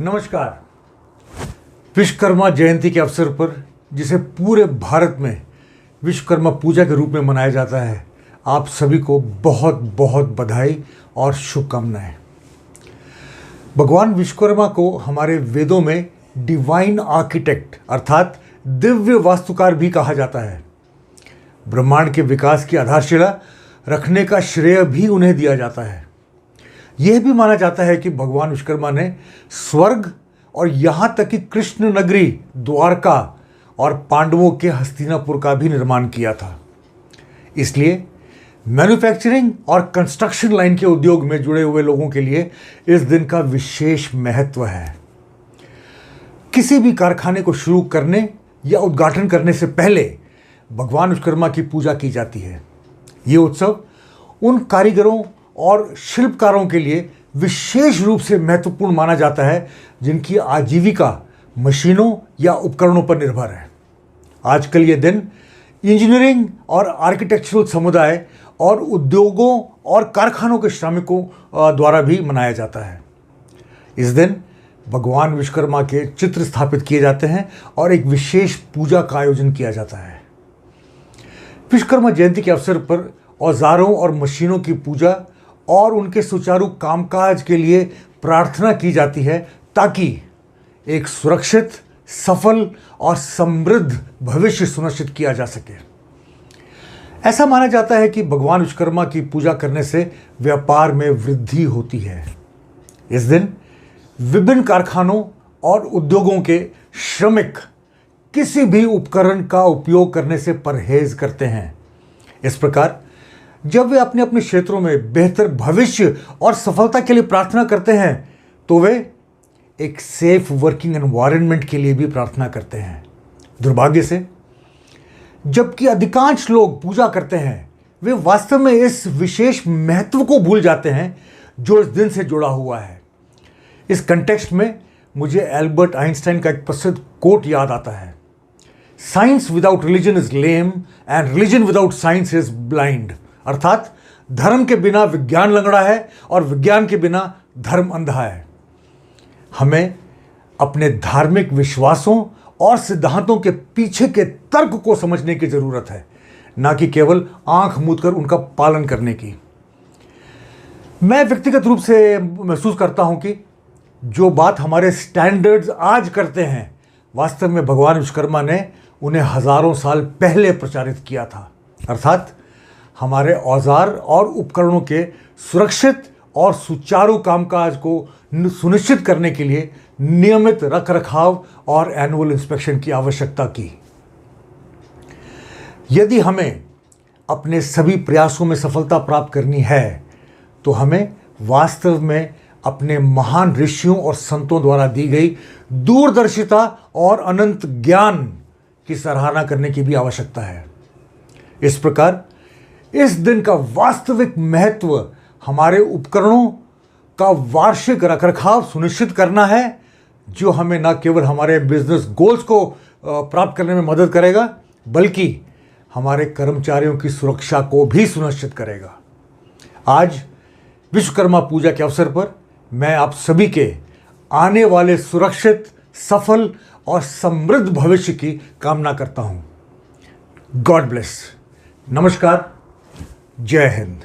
नमस्कार। विश्वकर्मा जयंती के अवसर पर जिसे पूरे भारत में विश्वकर्मा पूजा के रूप में मनाया जाता है, आप सभी को बहुत बहुत बधाई और शुभकामनाएं। भगवान विश्वकर्मा को हमारे वेदों में डिवाइन आर्किटेक्ट अर्थात दिव्य वास्तुकार भी कहा जाता है। ब्रह्मांड के विकास की आधारशिला रखने का श्रेय भी उन्हें दिया जाता है। यह भी माना जाता है कि भगवान विश्वकर्मा ने स्वर्ग और यहाँ तक कि कृष्ण नगरी द्वारका और पांडवों के हस्तिनापुर का भी निर्माण किया था। इसलिए मैन्युफैक्चरिंग और कंस्ट्रक्शन लाइन के उद्योग में जुड़े हुए लोगों के लिए इस दिन का विशेष महत्व है। किसी भी कारखाने को शुरू करने या उद्घाटन करने से पहले भगवान विश्वकर्मा की पूजा की जाती है। ये उत्सव उन कारीगरों और शिल्पकारों के लिए विशेष रूप से महत्वपूर्ण माना जाता है जिनकी आजीविका मशीनों या उपकरणों पर निर्भर है। आजकल ये दिन इंजीनियरिंग और आर्किटेक्चरल समुदाय और उद्योगों और कारखानों के श्रमिकों द्वारा भी मनाया जाता है। इस दिन भगवान विश्वकर्मा के चित्र स्थापित किए जाते हैं और एक विशेष पूजा का आयोजन किया जाता है। विश्वकर्मा जयंती के अवसर पर औजारों और मशीनों की पूजा और उनके सुचारू कामकाज के लिए प्रार्थना की जाती है ताकि एक सुरक्षित, सफल और समृद्ध भविष्य सुनिश्चित किया जा सके। ऐसा माना जाता है कि भगवान विश्वकर्मा की पूजा करने से व्यापार में वृद्धि होती है। इस दिन विभिन्न कारखानों और उद्योगों के श्रमिक किसी भी उपकरण का उपयोग करने से परहेज करते हैं। इस प्रकार जब वे अपने अपने क्षेत्रों में बेहतर भविष्य और सफलता के लिए प्रार्थना करते हैं तो वे एक सेफ वर्किंग एनवायरनमेंट के लिए भी प्रार्थना करते हैं। दुर्भाग्य से जबकि अधिकांश लोग पूजा करते हैं, वे वास्तव में इस विशेष महत्व को भूल जाते हैं जो इस दिन से जुड़ा हुआ है। इस कंटेक्स्ट में मुझे एल्बर्ट आइंस्टाइन का एक प्रसिद्ध कोट याद आता है, science without religion is lame and religion without science is blind. अर्थात धर्म के बिना विज्ञान लंगड़ा है और विज्ञान के बिना धर्म अंधा है। हमें अपने धार्मिक विश्वासों और सिद्धांतों के पीछे के तर्क को समझने की जरूरत है, ना कि केवल आंख मूंदकर उनका पालन करने की। मैं व्यक्तिगत रूप से महसूस करता हूं कि जो बात हमारे स्टैंडर्ड्स आज करते हैं, वास्तव में भगवान विश्वकर्मा ने उन्हें हजारों साल पहले प्रचारित किया था। अर्थात हमारे औजार और उपकरणों के सुरक्षित और सुचारू कामकाज को सुनिश्चित करने के लिए नियमित रखरखाव और एनुअल इंस्पेक्शन की आवश्यकता की। यदि हमें अपने सभी प्रयासों में सफलता प्राप्त करनी है तो हमें वास्तव में अपने महान ऋषियों और संतों द्वारा दी गई दूरदर्शिता और अनंत ज्ञान की सराहना करने की भी आवश्यकता है। इस प्रकार इस दिन का वास्तविक महत्व हमारे उपकरणों का वार्षिक रखरखाव सुनिश्चित करना है, जो हमें न केवल हमारे बिजनेस गोल्स को प्राप्त करने में मदद करेगा, बल्कि हमारे कर्मचारियों की सुरक्षा को भी सुनिश्चित करेगा। आज विश्वकर्मा पूजा के अवसर पर मैं आप सभी के आने वाले सुरक्षित, सफल और समृद्ध भविष्य की कामना करता हूं। God bless. नमस्कार। जय हिंद।